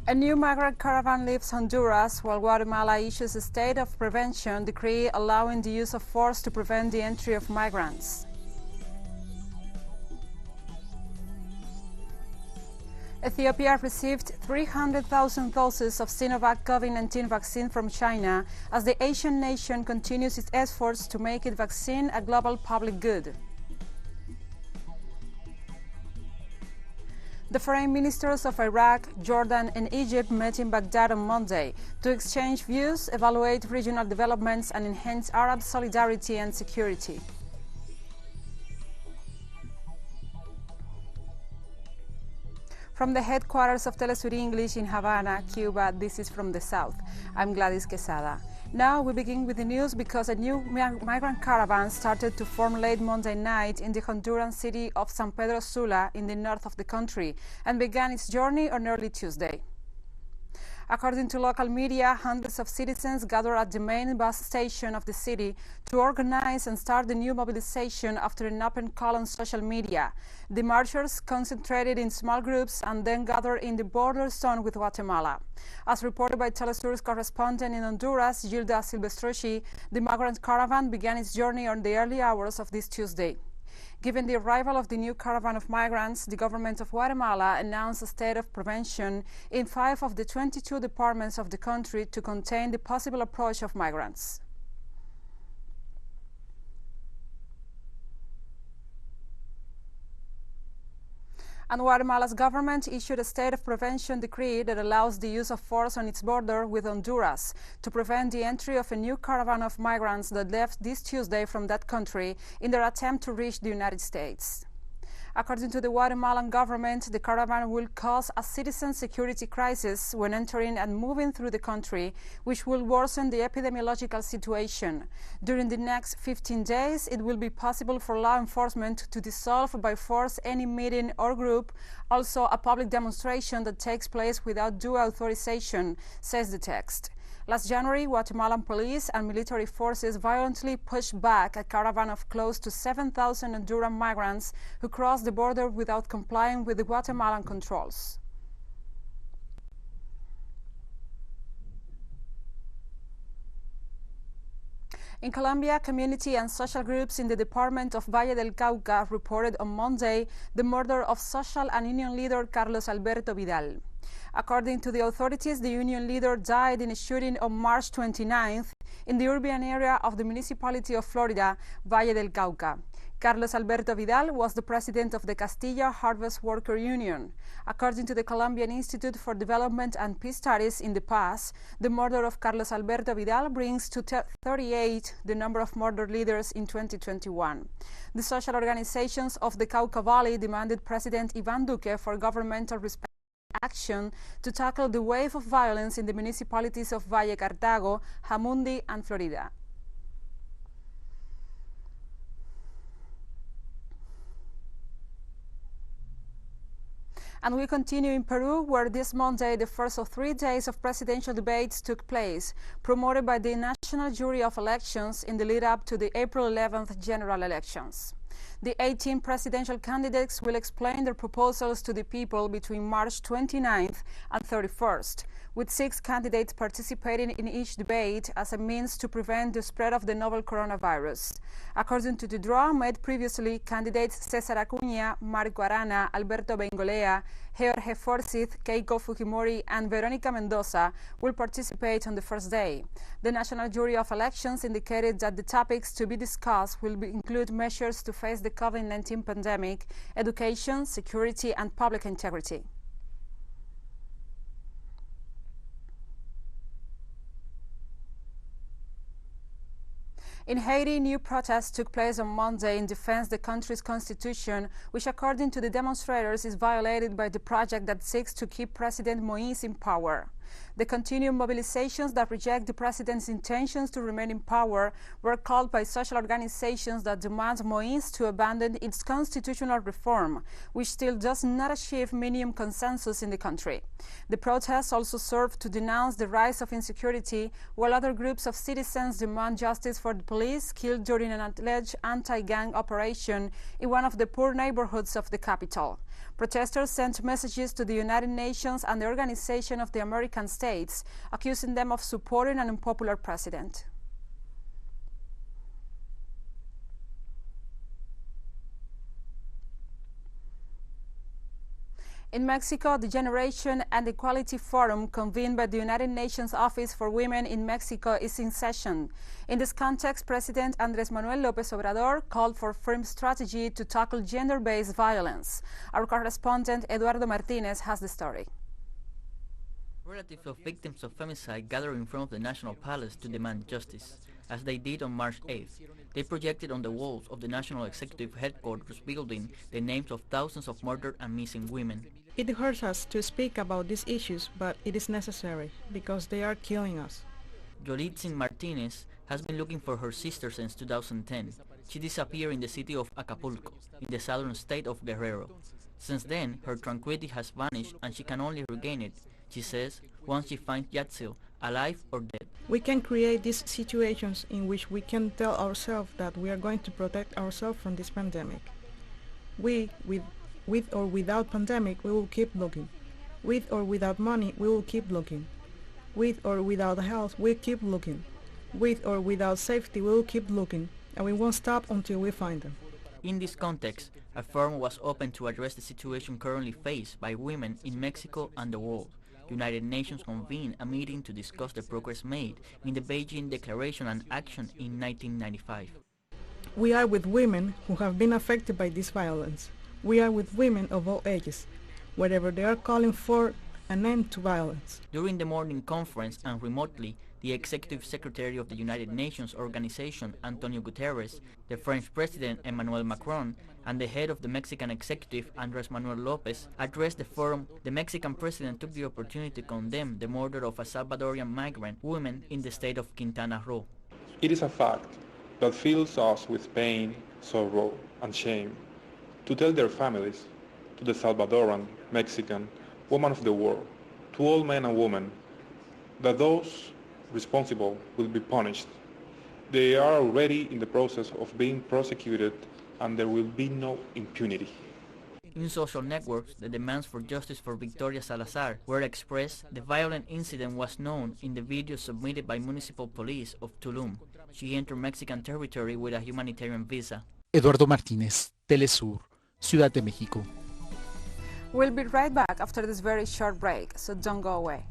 A new migrant caravan leaves Honduras while Guatemala issues a state of prevention decree allowing the use of force to prevent the entry of migrants. Ethiopia received 300,000 doses of Sinovac COVID-19 vaccine from China as the Asian nation continues its efforts to make its vaccine a global public good. The foreign ministers of Iraq, Jordan, and Egypt met in Baghdad on Monday to exchange views, evaluate regional developments, and enhance Arab solidarity and security. From the headquarters of TeleSUR English in Havana, Cuba, this is From the South. I'm Gladys Quesada. Now we begin with the news because a new migrant caravan started to form late Monday night in the Honduran city of San Pedro Sula in the north of the country and began its journey on early Tuesday. According to local media, hundreds of citizens gathered at the main bus station of the city to organize and start the new mobilization after an open call on social media. The marchers concentrated in small groups and then gathered in the border zone with Guatemala. As reported by TeleSUR's correspondent in Honduras, Gilda Silvestrucci, the migrant caravan began its journey on the early hours of this Tuesday. Given the arrival of the new caravan of migrants, the government of Guatemala announced a state of prevention in 5 of the 22 departments of the country to contain the possible approach of migrants. And Guatemala's government issued a state of prevention decree that allows the use of force on its border with Honduras to prevent the entry of a new caravan of migrants that left this Tuesday from that country in their attempt to reach the United States. According to the Guatemalan government, the caravan will cause a citizen security crisis when entering and moving through the country, which will worsen the epidemiological situation. During the next 15 days, it will be possible for law enforcement to dissolve by force any meeting or group, also a public demonstration that takes place without due authorization, says the text. Last January, Guatemalan police and military forces violently pushed back a caravan of close to 7,000 Honduran migrants who crossed the border without complying with the Guatemalan controls. In Colombia, community and social groups in the department of Valle del Cauca reported on Monday the murder of social and union leader Carlos Alberto Vidal. According to the authorities, the union leader died in a shooting on March 29th in the urban area of the municipality of Florida, Valle del Cauca. Carlos Alberto Vidal was the president of the Castilla Harvest Worker Union. According to the Colombian Institute for Development and Peace Studies, in the past, the murder of Carlos Alberto Vidal brings to 38 the number of murder leaders in 2021. The social organizations of the Cauca Valley demanded President Iván Duque for governmental action to tackle the wave of violence in the municipalities of Valle Cartago, Jamundi, and Florida. And we continue in Peru, where this Monday the first of 3 days of presidential debates took place, promoted by the National Jury of Elections in the lead-up to the April 11th general elections. The 18 presidential candidates will explain their proposals to the people between March 29th and 31st, with 6 candidates participating in each debate as a means to prevent the spread of the novel coronavirus. According to the draw made previously, candidates Cesar Acuña, Marco Arana, Alberto Bengolea, Jorge Forsyth, Keiko Fujimori, and Veronica Mendoza will participate on the first day. The National Jury of Elections indicated that the topics to be discussed will include measures to face the COVID-19 pandemic, education, security, and public integrity. In Haiti, new protests took place on Monday in defense of the country's constitution, which according to the demonstrators is violated by the project that seeks to keep President Moïse in power. The continued mobilizations that reject the president's intentions to remain in power were called by social organizations that demand Moïse to abandon its constitutional reform, which still does not achieve minimum consensus in the country. The protests also serve to denounce the rise of insecurity, while other groups of citizens demand justice for the police killed during an alleged anti-gang operation in one of the poor neighborhoods of the capital. Protesters sent messages to the United Nations and the Organization of the American States, accusing them of supporting an unpopular president. In Mexico, the Generation and Equality Forum, convened by the United Nations Office for Women in Mexico, is in session. In this context, President Andrés Manuel López Obrador called for firm strategy to tackle gender-based violence. Our correspondent Eduardo Martinez has the story. Relatives of victims of femicide gathered in front of the National Palace to demand justice. As they did on March 8th, they projected on the walls of the National Executive Headquarters building the names of thousands of murdered and missing women. It hurts us to speak about these issues, but it is necessary, because they are killing us. Yolitzin Martinez has been looking for her sister since 2010. She disappeared in the city of Acapulco, in the southern state of Guerrero. Since then, her tranquility has vanished and she can only regain it, she says, once she finds Yatzil, alive or dead. We can create these situations in which we can tell ourselves that we are going to protect ourselves from this pandemic. We, with or without pandemic, we will keep looking. With or without money, we will keep looking. With or without health, we keep looking. With or without safety, we will keep looking, and we won't stop until we find them. In this context, a forum was opened to address the situation currently faced by women in Mexico and the world. United Nations convened a meeting to discuss the progress made in the Beijing Declaration and Action in 1995. We are with women who have been affected by this violence. We are with women of all ages, wherever they are calling for an end to violence. During the morning conference and remotely, the Executive Secretary of the United Nations Organization, Antonio Guterres, the French President Emmanuel Macron, and the head of the Mexican executive, Andrés Manuel López, addressed the forum. The Mexican president took the opportunity to condemn the murder of a Salvadorian migrant woman in the state of Quintana Roo. It is a fact that fills us with pain, sorrow, and shame to tell their families, to the Salvadoran, Mexican, women of the world, to all men and women, that those responsible will be punished. They are already in the process of being prosecuted, and there will be no impunity. In social networks, the demands for justice for Victoria Salazar were expressed. The violent incident was known in the video submitted by municipal police of Tulum. She entered Mexican territory with a humanitarian visa. Eduardo Martínez, TeleSUR, Ciudad de México. We'll be right back after this very short break, so don't go away.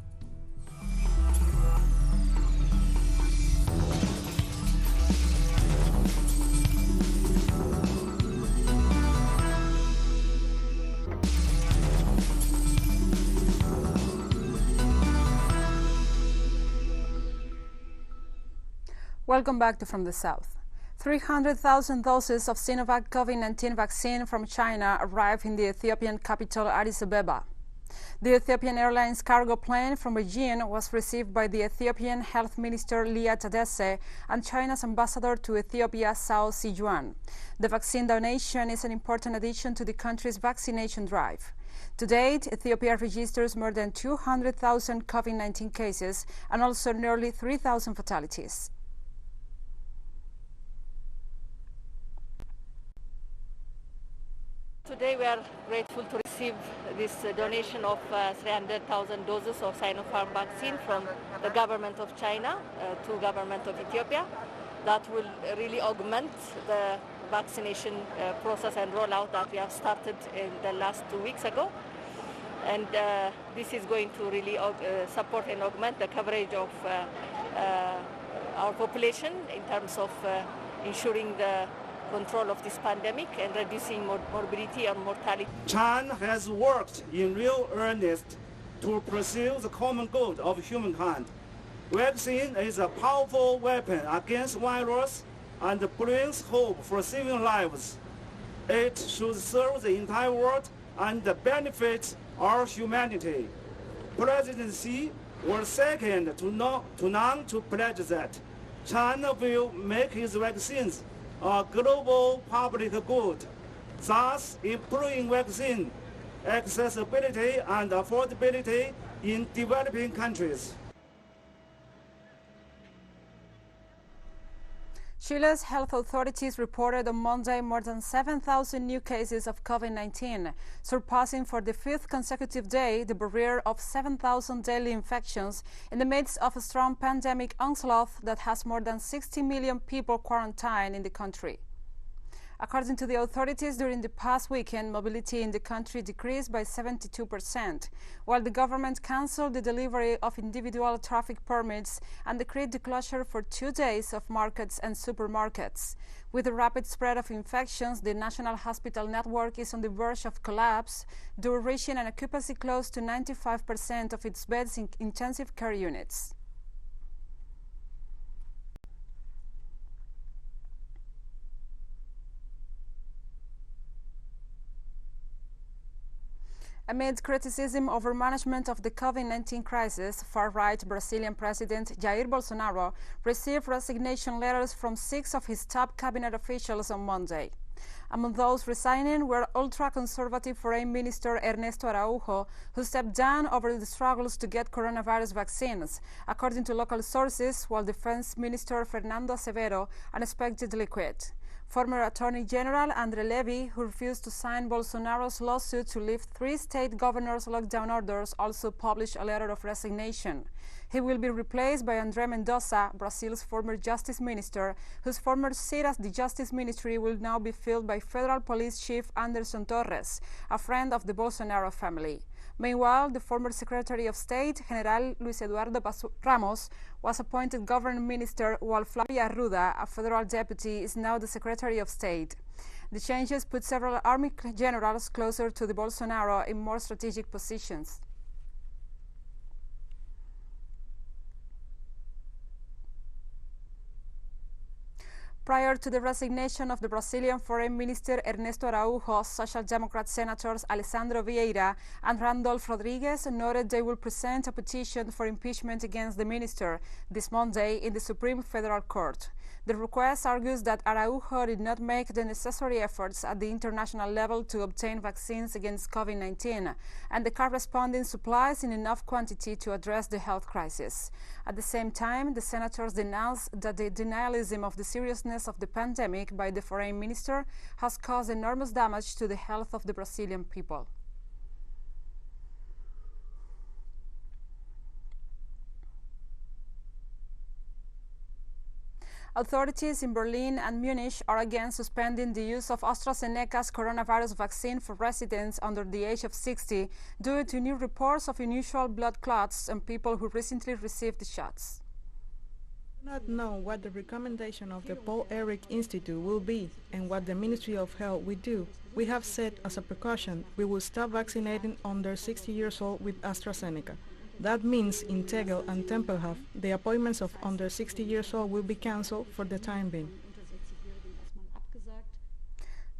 Welcome back to From the South. 300,000 doses of Sinovac COVID-19 vaccine from China arrived in the Ethiopian capital Addis Ababa. The Ethiopian Airlines cargo plane from Beijing was received by the Ethiopian Health Minister Lia Tadesse and China's ambassador to Ethiopia, Sao Sijuan. The vaccine donation is an important addition to the country's vaccination drive. To date, Ethiopia registers more than 200,000 COVID-19 cases and also nearly 3,000 fatalities. Today we are grateful to receive this donation of 300,000 doses of Sinopharm vaccine from the government of China to government of Ethiopia. That will really augment the vaccination process and rollout that we have started in the last 2 weeks ago. And this is going to really support and augment the coverage of our population in terms of ensuring the control of this pandemic and reducing morbidity and mortality. China has worked in real earnest to pursue the common good of humankind. Vaccine is a powerful weapon against virus and brings hope for saving lives. It should serve the entire world and benefit our humanity. President Xi was second to none to pledge that China will make its vaccines a global public good, thus improving vaccine accessibility and affordability in developing countries. Chile's health authorities reported on Monday more than 7,000 new cases of COVID-19, surpassing for the fifth consecutive day the barrier of 7,000 daily infections in the midst of a strong pandemic onslaught that has more than 60 million people quarantined in the country. According to the authorities, during the past weekend, mobility in the country decreased by 72%, while the government canceled the delivery of individual traffic permits and decreed the closure for 2 days of markets and supermarkets. With the rapid spread of infections, the national hospital network is on the verge of collapse, due reaching an occupancy close to 95% of its beds in intensive care units. Amid criticism over management of the COVID-19 crisis, far-right Brazilian President Jair Bolsonaro received resignation letters from 6 of his top cabinet officials on Monday. Among those resigning were ultra-conservative Foreign Minister Ernesto Araujo, who stepped down over the struggles to get coronavirus vaccines, according to local sources, while Defense Minister Fernando Azevedo unexpectedly quit. Former Attorney General André Levy, who refused to sign Bolsonaro's lawsuit to lift 3 state governors' lockdown orders, also published a letter of resignation. He will be replaced by André Mendonça, Brazil's former justice minister, whose former seat as the Justice Ministry will now be filled by Federal Police Chief Anderson Torres, a friend of the Bolsonaro family. Meanwhile, the former Secretary of State, General Luis Eduardo Ramos, was appointed government minister, while Flavia Arruda, a federal deputy, is now the Secretary of State. The changes put several army generals closer to the Bolsonaro in more strategic positions. Prior to the resignation of the Brazilian Foreign Minister Ernesto Araujo, Social Democrat Senators Alessandro Vieira and Randolph Rodriguez noted they will present a petition for impeachment against the minister this Monday in the Supreme Federal Court. The request argues that Araujo did not make the necessary efforts at the international level to obtain vaccines against COVID-19 and the corresponding supplies in enough quantity to address the health crisis. At the same time, the senators denounced that the denialism of the seriousness of the pandemic by the foreign minister has caused enormous damage to the health of the Brazilian people. Authorities in Berlin and Munich are again suspending the use of AstraZeneca's coronavirus vaccine for residents under the age of 60 due to new reports of unusual blood clots in people who recently received the shots. We do not know what the recommendation of the Paul Ehrlich Institute will be and what the Ministry of Health will do. We have said as a precaution we will stop vaccinating under 60 years old with AstraZeneca. That means in Tegel and Tempelhof, the appointments of under 60 years old will be cancelled for the time being.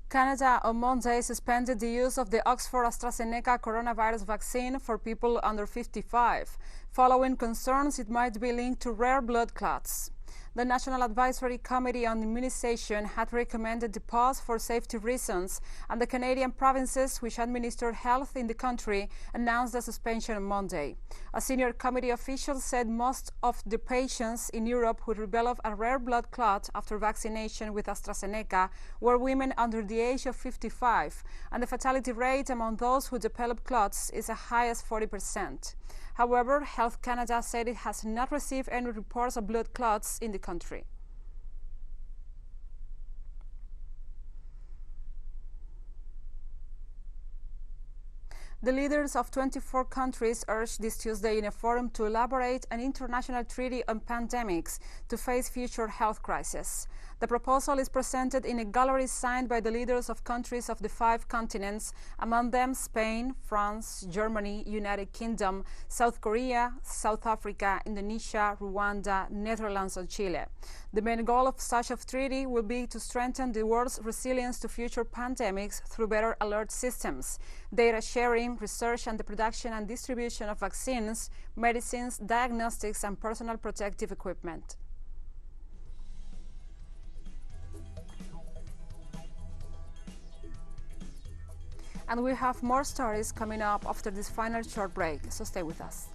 Canada on Monday suspended the use of the Oxford AstraZeneca coronavirus vaccine for people under 55, following concerns it might be linked to rare blood clots. The National Advisory Committee on Immunization had recommended the pause for safety reasons, and the Canadian provinces which administer health in the country announced the suspension on Monday. A senior committee official said most of the patients in Europe who developed a rare blood clot after vaccination with AstraZeneca were women under the age of 55, and the fatality rate among those who develop clots is as high as 40%. However, Health Canada said it has not received any reports of blood clots in the country. The leaders of 24 countries urged this Tuesday in a forum to elaborate an international treaty on pandemics to face future health crises. The proposal is presented in a gallery signed by the leaders of countries of the 5 continents, among them Spain, France, Germany, United Kingdom, South Korea, South Africa, Indonesia, Rwanda, Netherlands, and Chile. The main goal of such a treaty will be to strengthen the world's resilience to future pandemics through better alert systems, data sharing, research, and the production and distribution of vaccines, medicines, diagnostics, and personal protective equipment. And we have more stories coming up after this final short break, so stay with us.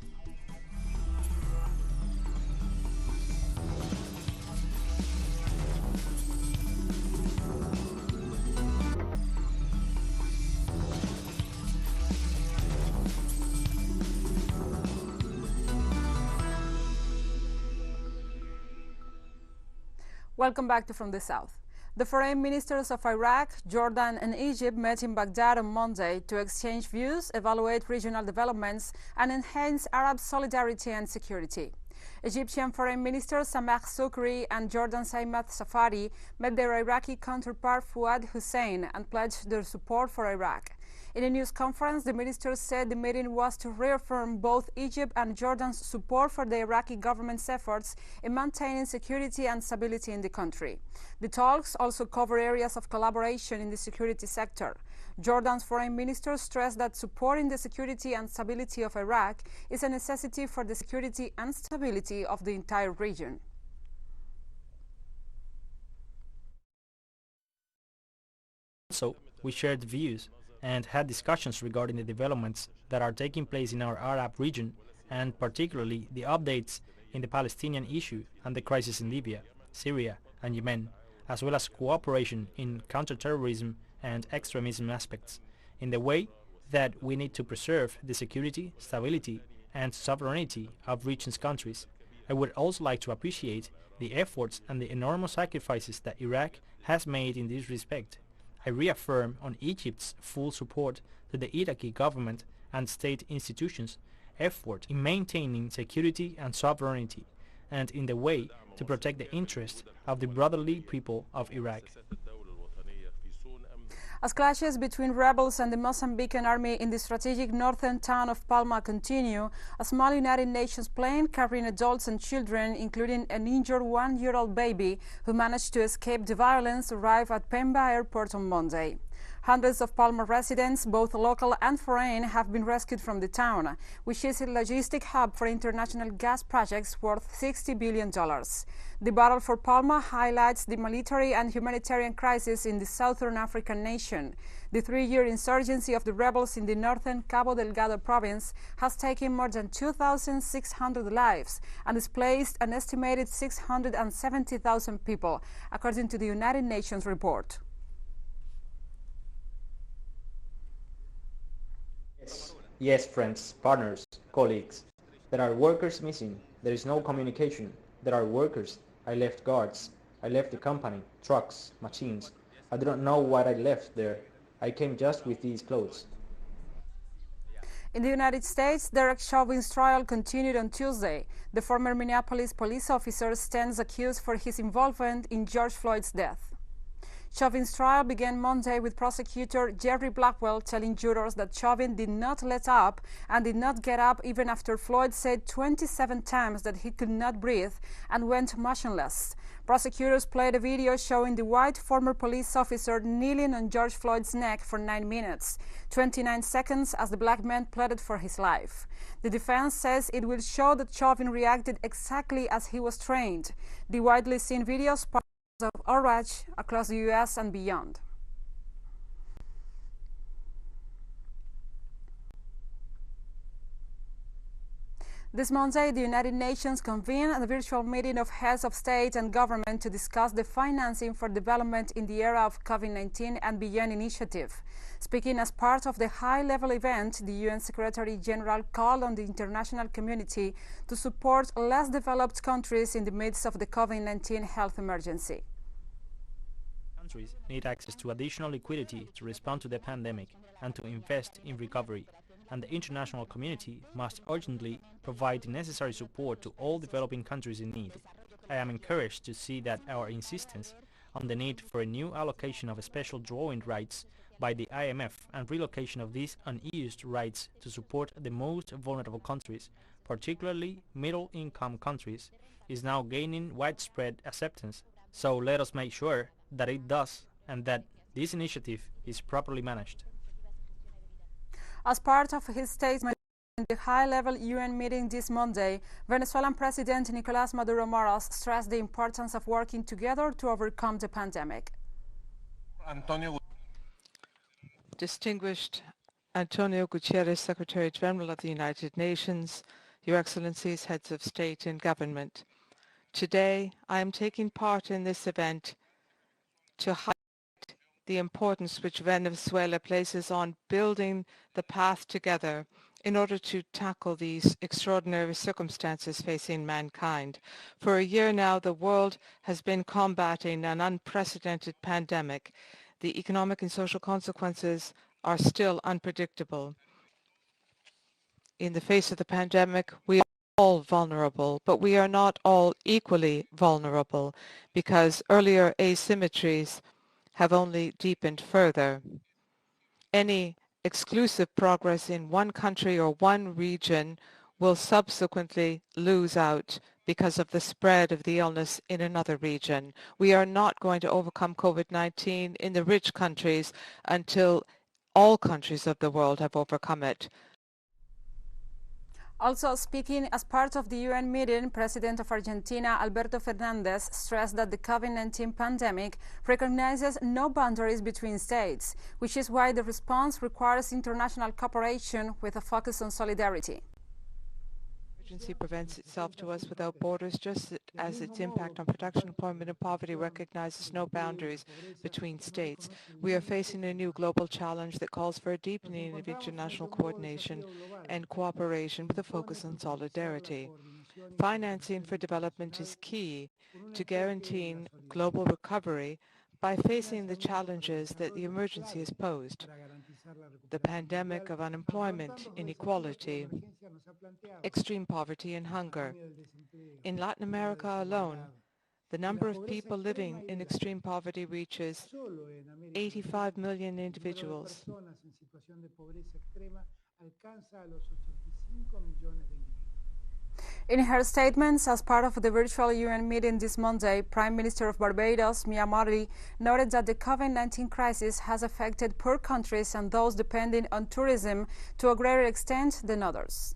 Welcome back to From the South. The foreign ministers of Iraq, Jordan and Egypt met in Baghdad on Monday to exchange views, evaluate regional developments and enhance Arab solidarity and security. Egyptian Foreign Minister Sameh Shoukry and Jordan's Ahmed Safari met their Iraqi counterpart Fuad Hussein and pledged their support for Iraq. In a news conference, the ministers said the meeting was to reaffirm both Egypt and Jordan's support for the Iraqi government's efforts in maintaining security and stability in the country. The talks also cover areas of collaboration in the security sector. Jordan's foreign minister stressed that supporting the security and stability of Iraq is a necessity for the security and stability of the entire region. So, we shared views and had discussions regarding the developments that are taking place in our Arab region, and particularly the updates in the Palestinian issue and the crisis in Libya, Syria and Yemen, as well as cooperation in counterterrorism and extremism aspects, in the way that we need to preserve the security, stability and sovereignty of region's countries. I would also like to appreciate the efforts and the enormous sacrifices that Iraq has made in this respect. I reaffirm on Egypt's full support to the Iraqi government and state institutions' effort in maintaining security and sovereignty, and in the way to protect the interests of the brotherly people of Iraq. As clashes between rebels and the Mozambican army in the strategic northern town of Palma continue, a small United Nations plane carrying adults and children, including an injured one-year-old baby who managed to escape the violence, arrived at Pemba Airport on Monday. Hundreds of Palma residents, both local and foreign, have been rescued from the town, which is a logistic hub for international gas projects worth $60 billion. The battle for Palma highlights the military and humanitarian crisis in the southern African nation. The 3-year insurgency of the rebels in the northern Cabo Delgado province has taken more than 2,600 lives and displaced an estimated 670,000 people, according to the United Nations report. Yes, friends, partners, colleagues. There are workers missing. There is no communication. There are workers. I left guards. I left the company, trucks, machines. I do not know what I left there. I came just with these clothes. In the United States, Derek Chauvin's trial continued on Tuesday. The former Minneapolis police officer stands accused for his involvement in George Floyd's death. Chauvin's trial began Monday with prosecutor Jerry Blackwell telling jurors that Chavin did not let up and did not get up even after Floyd said 27 times that he could not breathe and went motionless. Prosecutors played a video showing the white former police officer kneeling on George Floyd's neck for 9 minutes, 29 seconds as the black man pleaded for his life. The defense says it will show that Chavin reacted exactly as he was trained. The widely seen video sparked of outrage across the U.S. and beyond. This Monday, the United Nations convened a virtual meeting of heads of state and government to discuss the financing for development in the era of COVID-19 and beyond initiative. Speaking as part of the high-level event, the UN Secretary General called on the international community to support less developed countries in the midst of the COVID-19 health emergency. Countries need access to additional liquidity to respond to the pandemic and to invest in recovery, and the international community must urgently provide the necessary support to all developing countries in need. I am encouraged to see that our insistence on the need for a new allocation of special drawing rights by the IMF and relocation of these unused rights to support the most vulnerable countries, particularly middle-income countries, is now gaining widespread acceptance. So let us make sure that it does and that this initiative is properly managed. As part of his statement in the high-level UN meeting this Monday, Venezuelan President Nicolás Maduro Moros stressed the importance of working together to overcome the pandemic. Distinguished Antonio Guterres, Secretary General of the United Nations, Your Excellencies, Heads of State and Government. Today, I am taking part in this event to highlight the importance which Venezuela places on building the path together in order to tackle these extraordinary circumstances facing mankind. For a year now, the world has been combating an unprecedented pandemic. The economic and social consequences are still unpredictable. In the face of the pandemic, we are all vulnerable, but we are not all equally vulnerable because earlier asymmetries have only deepened further. Any exclusive progress in one country or one region will subsequently lose out because of the spread of the illness in another region. We are not going to overcome COVID-19 in the rich countries until all countries of the world have overcome it. Also speaking as part of the UN meeting, President of Argentina, Alberto Fernandez, stressed that the COVID-19 pandemic recognizes no boundaries between states, which is why the response requires international cooperation with a focus on solidarity. Emergency presents itself to us without borders, just as its impact on production, employment and poverty recognizes no boundaries between states. We are facing a new global challenge that calls for a deepening of international coordination and cooperation with a focus on solidarity. Financing for development is key to guaranteeing global recovery by facing the challenges that the emergency has posed. The pandemic of unemployment, inequality, extreme poverty and hunger. In Latin America alone, the number of people living in extreme poverty reaches 85 million individuals. In her statements as part of the virtual UN meeting this Monday, Prime Minister of Barbados, Mia Mottley, noted that the COVID-19 crisis has affected poor countries and those depending on tourism to a greater extent than others.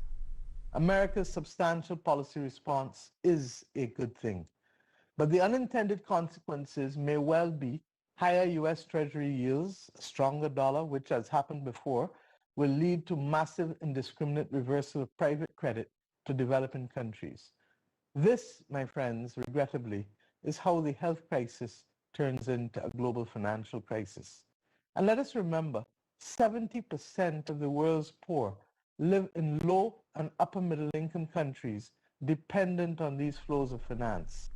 America's substantial policy response is a good thing, but the unintended consequences may well be higher U.S. Treasury yields, a stronger dollar, which has happened before, will lead to massive indiscriminate reversal of private credit to developing countries. This, my friends, regrettably, is how the health crisis turns into a global financial crisis. And let us remember, 70% of the world's poor live in low and upper middle income countries dependent on these flows of finance.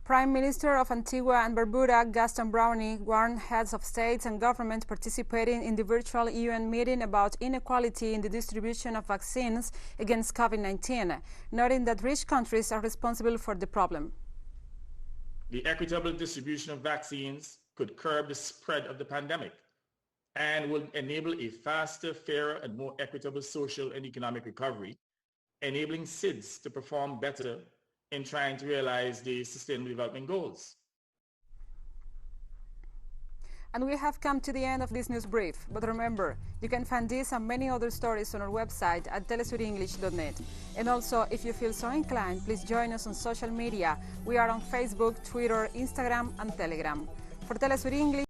Prime Minister of Antigua and Barbuda, Gaston Brownie, warned heads of states and government participating in the virtual UN meeting about inequality in the distribution of vaccines against COVID-19, noting that rich countries are responsible for the problem. The equitable distribution of vaccines could curb the spread of the pandemic and will enable a faster, fairer, and more equitable social and economic recovery, enabling SIDS to perform better in trying to realize the Sustainable Development Goals. And we have come to the end of this news brief, but remember, you can find this and many other stories on our website at telesurenglish.net. And also, if you feel so inclined, please join us on social media. We are on Facebook, Twitter, Instagram, and Telegram. For TeleSUR English,